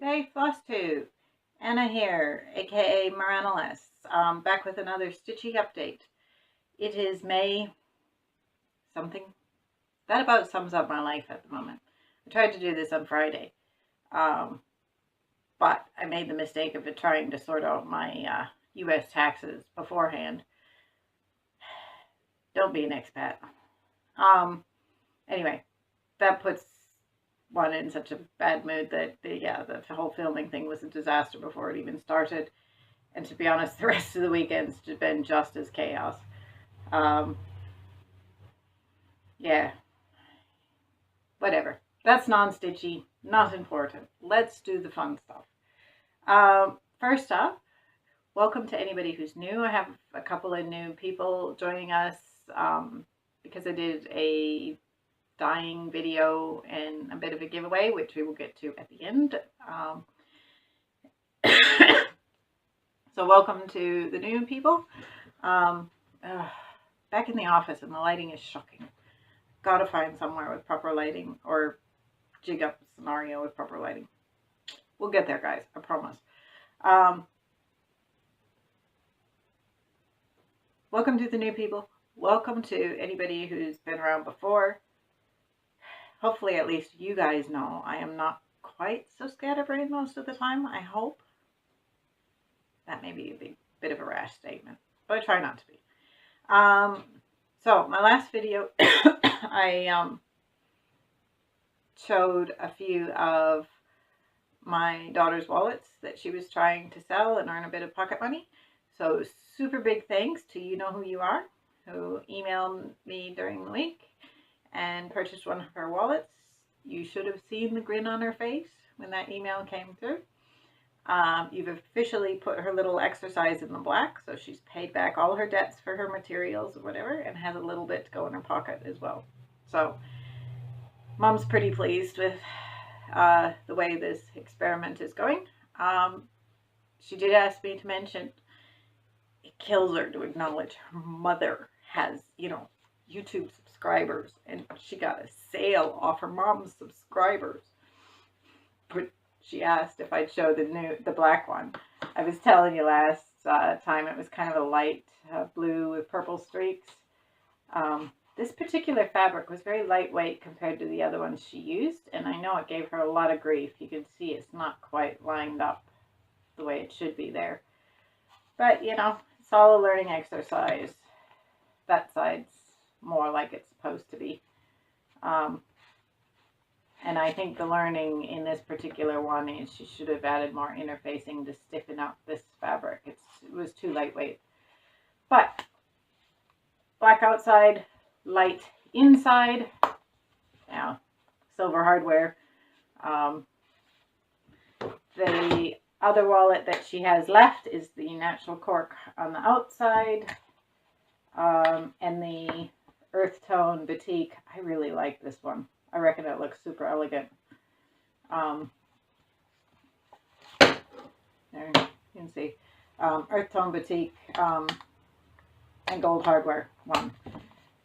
G'day Flosstube, Anna here, aka Moranalis, back with another stitchy update. It is May something. That about sums up my life at the moment. I tried to do this on Friday, but I made the mistake of trying to sort out my U.S. taxes beforehand. Don't be an expat. Anyway, that puts one in such a bad mood that the whole filming thing was a disaster before it even started. And to be honest, the rest of the weekend's been just as chaos. Yeah, whatever. That's non-stitchy, not important. Let's do the fun stuff. First up, welcome to anybody who's new. I have a couple of new people joining us because I did a dyeing video and a bit of a giveaway, which we will get to at the end. So welcome to the new people. Back in the office and the lighting is shocking. Gotta find somewhere with proper lighting or jig up a scenario with proper lighting. We'll get there, guys, I promise. Welcome to the new people. Welcome to anybody who's been around before. Hopefully, at least you guys know I am not quite so scatterbrained most of the time, I hope. That may be a bit of a rash statement, but I try not to be. So, my last video, I showed a few of my daughter's wallets that she was trying to sell and earn a bit of pocket money. So, super big thanks to you know who you are, who emailed me during the week and purchased one of her wallets. You should have seen the grin on her face when that email came through. You've officially put her little exercise in the black, so she's paid back all her debts for her materials or whatever, and has a little bit to go in her pocket as well. So, Mom's pretty pleased with the way this experiment is going. She did ask me to mention it kills her to acknowledge her mother has, YouTube subscribers, and she got a sale off her mom's subscribers. But she asked if I'd show the black one. I was telling you last time it was kind of a light blue with purple streaks. This particular fabric was very lightweight compared to the other ones she used, and I know it gave her a lot of grief. You can see it's not quite lined up the way it should be there. But, it's all a learning exercise. That side's more like it's supposed to be. And I think the learning in this particular one is she should have added more interfacing to stiffen up this fabric. It was too lightweight. But black outside, light inside. Now, silver hardware. The other wallet that she has left is the natural cork on the outside. And the earth tone batik. I really like this one. I reckon it looks super elegant. There you can see. Earth tone batik and gold hardware one.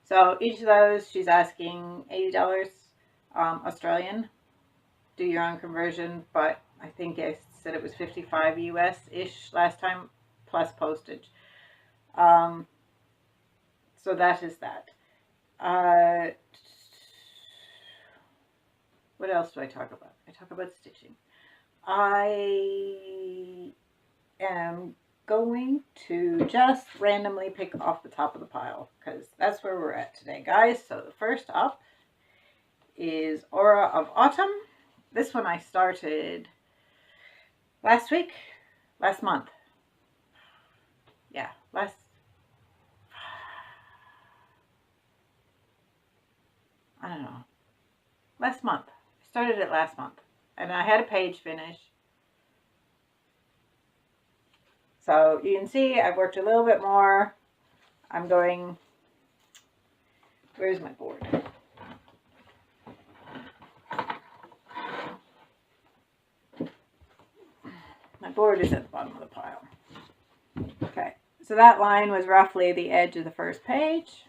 So each of those she's asking $80 Australian. Do your own conversion, but I think I said it was 55 US-ish last time, plus postage. So that is that. What else do I talk about? I talk about stitching. I am going to just randomly pick off the top of the pile because that's where we're at today, guys. So the first up is Aura of Autumn. This one I started last month. Yeah, last month. I started it last month. And I had a page finish. So you can see I've worked a little bit more. I'm going... Where's my board? My board is at the bottom of the pile. Okay. So that line was roughly the edge of the first page.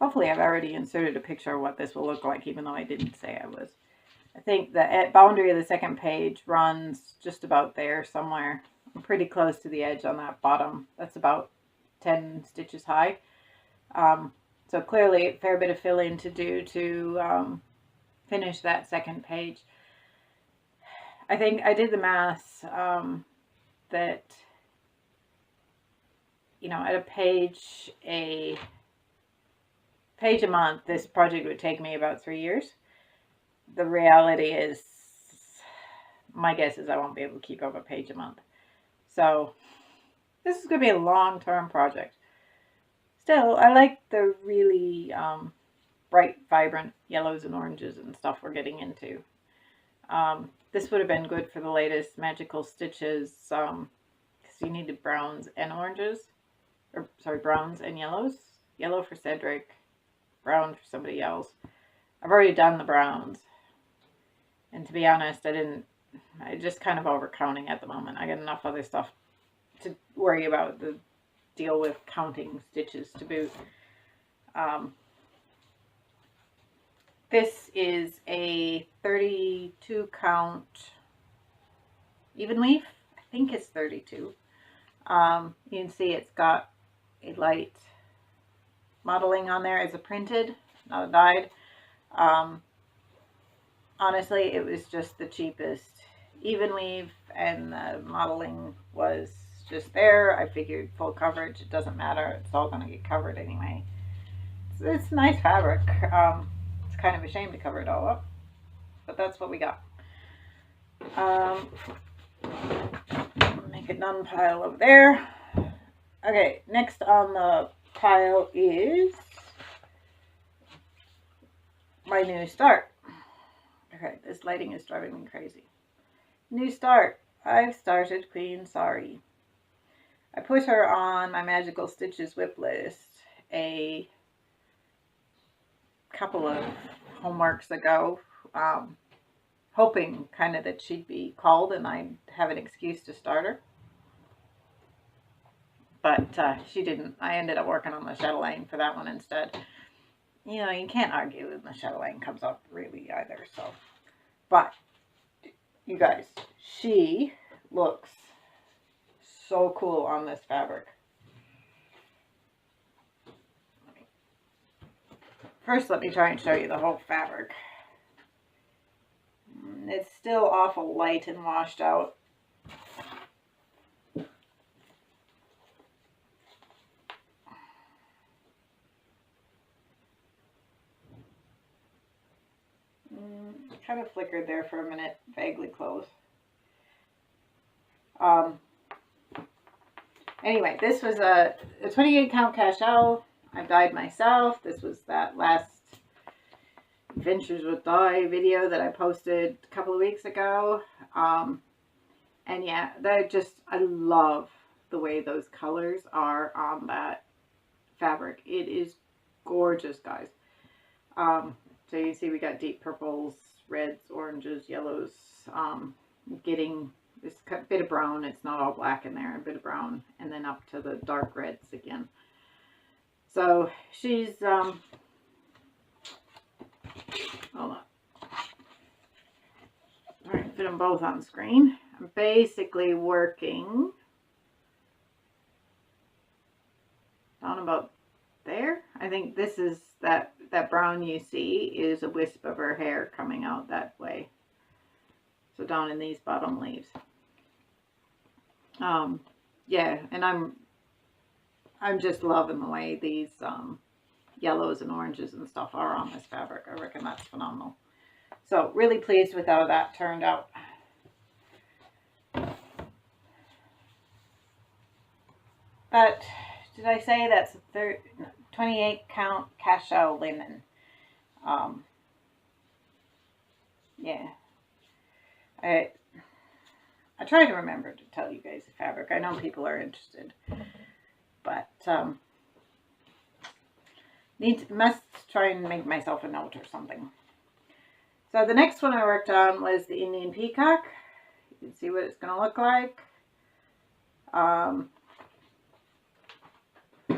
Hopefully I've already inserted a picture of what this will look like, even though I didn't say I was. I think the boundary of the second page runs just about there somewhere. I'm pretty close to the edge on that bottom. That's about 10 stitches high. So clearly a fair bit of fill-in to do to finish that second page. I think I did the math that, you know, at a page a month, this project would take me about 3 years. The reality is, my guess is I won't be able to keep up a page a month. So this is going to be a long-term project. Still, I like the really bright, vibrant yellows and oranges and stuff we're getting into. This would have been good for the latest Magical Stitches, because you needed browns and oranges. Or, sorry, browns and yellows. Yellow for Cedric, brown for somebody else. I've already done the browns. And to be honest, I just kind of overcounting at the moment. I got enough other stuff to worry about, the deal with counting stitches to boot. This is a 32 count even leaf. I think it's 32. You can see it's got a light modeling on there as a printed, not a dyed. Honestly, it was just the cheapest even weave, and the modeling was just there. I figured full coverage, it doesn't matter, it's all going to get covered anyway. It's nice fabric. It's kind of a shame to cover it all up, but that's what we got. Make a done pile over there. Okay, next on the pile is my new start. Okay, this lighting is driving me crazy. New start. I've started Queen Sorry. I put her on my Magical Stitches whip list a couple of homeworks ago, hoping kind of that she'd be called and I'd have an excuse to start her. But she didn't. I ended up working on the chatelaine for that one instead. You know, you can't argue when the chatelaine comes up really either, so. But, you guys, she looks so cool on this fabric. First, let me try and show you the whole fabric. It's still awful light and washed out. Kind of flickered there for a minute, vaguely close. Anyway, this was a 28 count cashel. I dyed myself. This was that last Adventures with Dye video that I posted a couple of weeks ago. And yeah, I love the way those colors are on that fabric. It is gorgeous, guys. So you see we got deep purples, reds, oranges, yellows, getting this bit of brown. It's not all black in there, a bit of brown, and then up to the dark reds again. So she's, hold on. All right, fit them both on screen. I'm basically working down about there. I think this is that brown you see is a wisp of her hair coming out that way. So down in these bottom leaves. Yeah, and I'm just loving the way these yellows and oranges and stuff are on this fabric. I reckon that's phenomenal. So really pleased with how that turned out. But did I say that's 28 count cashel linen? Yeah. I try to remember to tell you guys the fabric. I know people are interested, but must try and make myself a note or something. So the next one I worked on was the Indian Peacock. You can see what it's going to look like.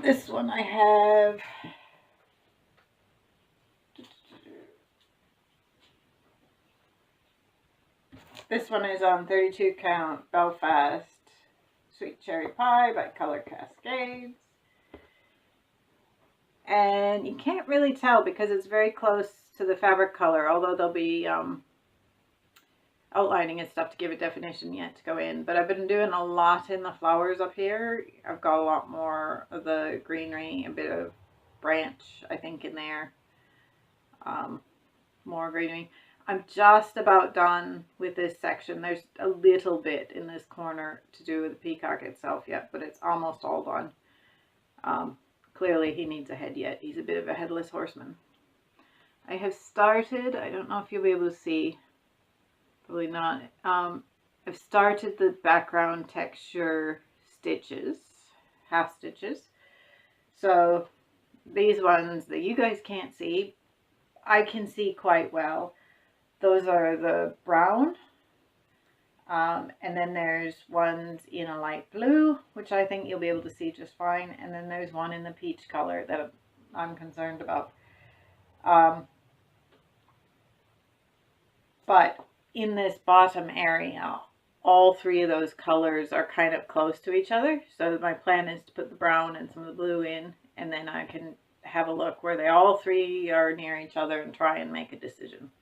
This one I have This one is on 32 count Belfast Sweet Cherry Pie by Color Cascades. And you can't really tell because it's very close to the fabric color, although there'll be outlining and stuff to give it definition yet to go in. But I've been doing a lot in the flowers up here. I've got a lot more of the greenery, a bit of branch, I think, in there. More greenery. I'm just about done with this section. There's a little bit in this corner to do with the peacock itself yet, but it's almost all done. Clearly he needs a head yet. He's a bit of a headless horseman. I have started, I don't know if you'll be able to see, probably not. I've started the background texture stitches, half stitches. So these ones that you guys can't see, I can see quite well. Those are the brown. And then there's ones in a light blue, which I think you'll be able to see just fine. And then there's one in the peach color that I'm concerned about. But in this bottom area, all three of those colors are kind of close to each other. So my plan is to put the brown and some of the blue in, and then I can have a look where they all three are near each other and try and make a decision.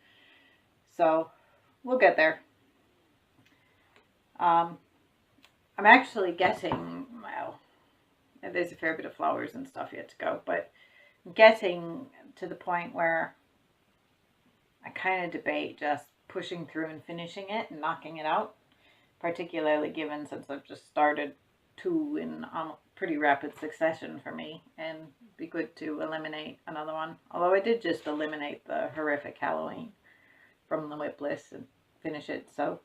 So we'll get there. I'm actually getting, well, there's a fair bit of flowers and stuff yet to go, but I'm getting to the point where I kind of debate just pushing through and finishing it and knocking it out, particularly given since I've just started two in pretty rapid succession for me, and it'd be good to eliminate another one. Although I did just eliminate the horrific Halloween from the whip list and finish it, so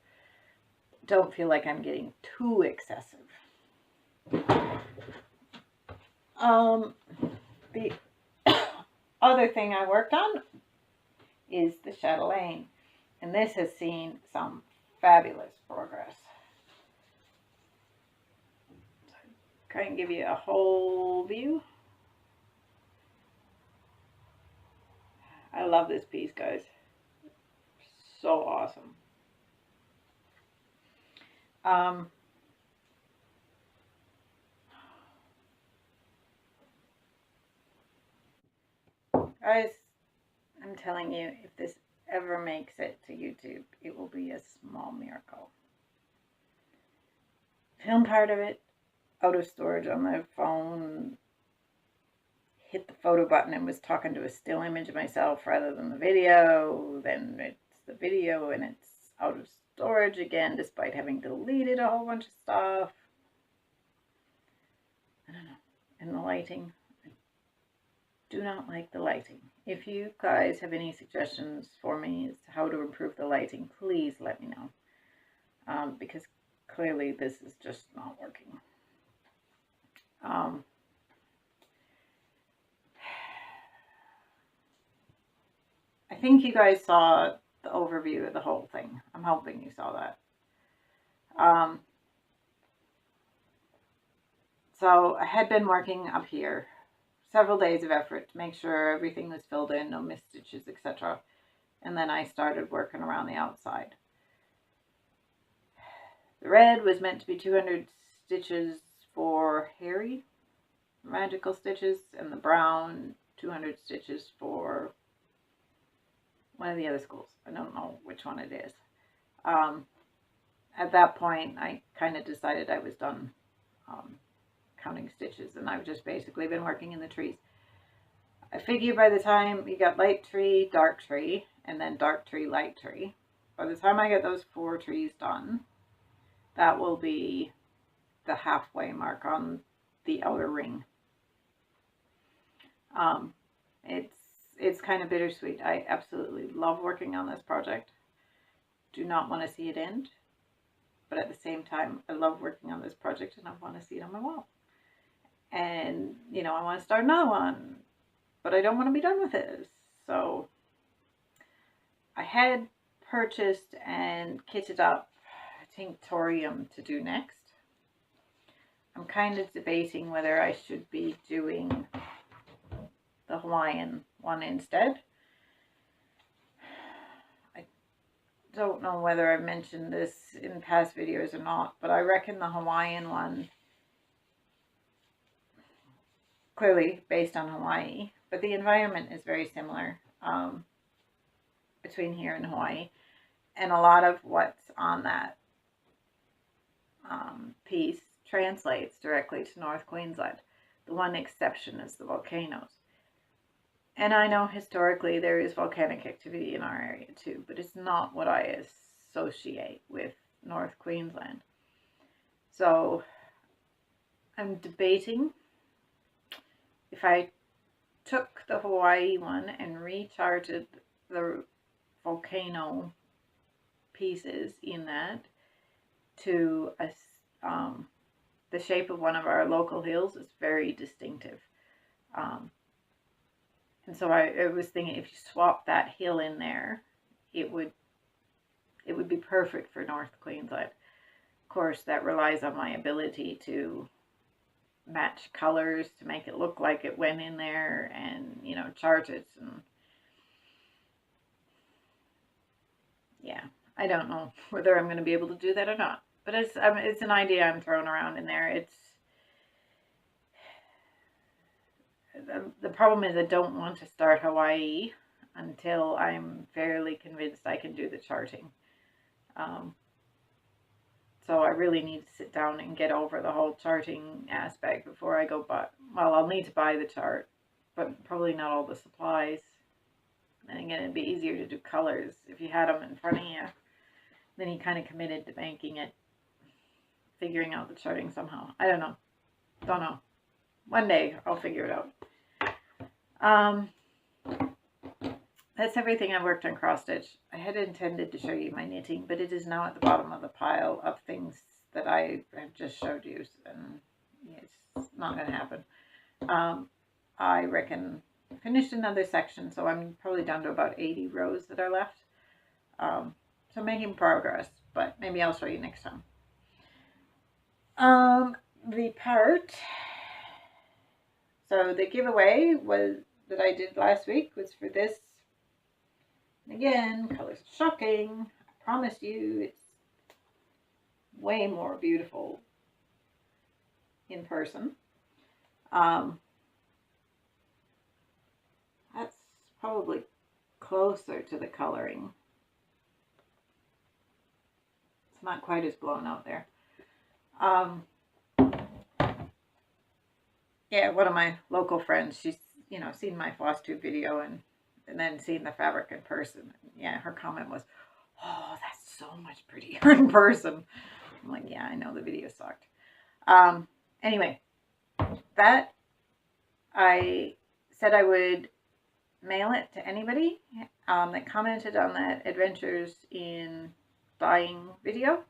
don't feel like I'm getting too excessive. The other thing I worked on is the chatelaine, and this has seen some fabulous progress. Try and give you a whole view. I love this piece, guys. So awesome. Guys, I'm telling you, if this ever makes it to YouTube, it will be a small miracle. Film part of it out of storage on my phone, hit the photo button and was talking to a still image of myself rather than the video. Then it's the video and it's out of storage again despite having deleted a whole bunch of stuff. I don't know. And the lighting, I do not like the lighting. If you guys have any suggestions for me as to how to improve the lighting, please let me know, because clearly this is just not working. I think you guys saw the overview of the whole thing. I'm hoping you saw that. So I had been working up here, several days of effort to make sure everything was filled in, no missed stitches, etc. And then I started working around the outside. The red was meant to be 200 stitches for Harry, magical stitches, and the brown 200 stitches for one of the other schools. I don't know which one it is. At that point, I kind of decided I was done counting stitches, and I've just basically been working in the trees. I figure by the time you got light tree, dark tree, and then dark tree, light tree, by the time I get those 4 trees done, that will be the halfway mark on the outer ring. It's kind of bittersweet. I absolutely love working on this project. Do not want to see it end, but at the same time, I love working on this project and I want to see it on my wall. And, you know, I want to start another one, but I don't want to be done with it. So I had purchased and kitted up Tinctorium to do next. I'm kind of debating whether I should be doing the Hawaiian one instead. I don't know whether I've mentioned this in past videos or not, but I reckon the Hawaiian one, clearly based on Hawaii, but the environment is very similar between here and Hawaii. And a lot of what's on that piece translates directly to North Queensland. The one exception is the volcanoes. And I know historically there is volcanic activity in our area too, but it's not what I associate with North Queensland. So I'm debating if I took the Hawaii one and recharted the volcano pieces in that to the shape of one of our local hills is very distinctive. And so I was thinking if you swap that hill in there, it would be perfect for North Queensland. Of course, that relies on my ability to match colors to make it look like it went in there, and you know, chart it. And yeah, I don't know whether I'm going to be able to do that or not, but it's an idea I'm throwing around in there. The problem is I don't want to start Hawaii until I'm fairly convinced I can do the charting. So I really need to sit down and get over the whole charting aspect before I go buy. Well, I'll need to buy the chart, but probably not all the supplies. And again, it'd be easier to do colors if you had them in front of you. Then you kind of committed to making it, figuring out the charting somehow. I don't know. Don't know. One day I'll figure it out. That's everything I worked on cross stitch. I had intended to show you my knitting, but it is now at the bottom of the pile of things that I have just showed you, and it's not going to happen. I reckon I finished another section, so I'm probably down to about 80 rows that are left. So making progress, but maybe I'll show you next time. The part, so the giveaway that I did last week was for this. And again, colors are shocking. I promise you, it's way more beautiful in person. That's probably closer to the coloring. It's not quite as blown out there. Yeah, one of my local friends, she's, you know, seen my Flosstube video and then seen the fabric in person. Yeah, her comment was, "Oh, that's so much prettier in person." I'm like, yeah, I know the video sucked. Anyway, that I said I would mail it to anybody that commented on that Adventures in Dyeing video.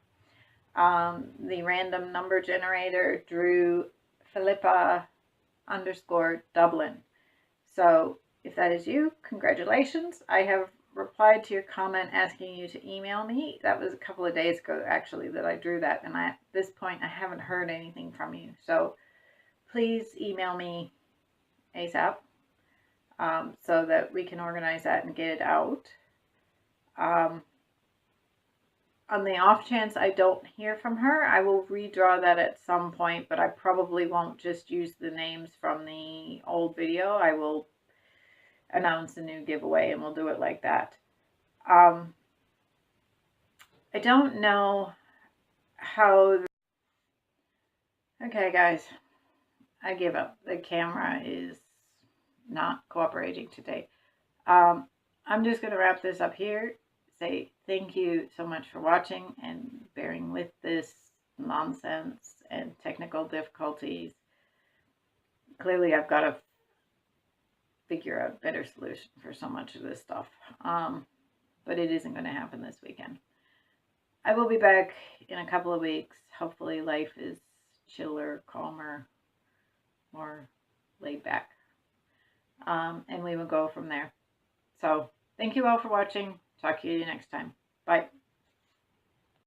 The random number generator drew Philippa_Dublin. So if that is you, congratulations. I have replied to your comment asking you to email me. That was a couple of days ago, actually, that I drew that. And at this point, I haven't heard anything from you. So please email me ASAP so that we can organize that and get it out. On the off chance I don't hear from her, I will redraw that at some point, but I probably won't just use the names from the old video. I will announce a new giveaway and we'll do it like that. I don't know how... Okay, guys, I give up. The camera is not cooperating today. I'm just going to wrap this up here. Say thank you so much for watching and bearing with this nonsense and technical difficulties. Clearly I've got to figure out a better solution for so much of this stuff, but it isn't going to happen this weekend. I will be back in a couple of weeks. Hopefully life is chiller, calmer, more laid back, and we will go from there. So thank you all for watching. Talk to you next time. Bye.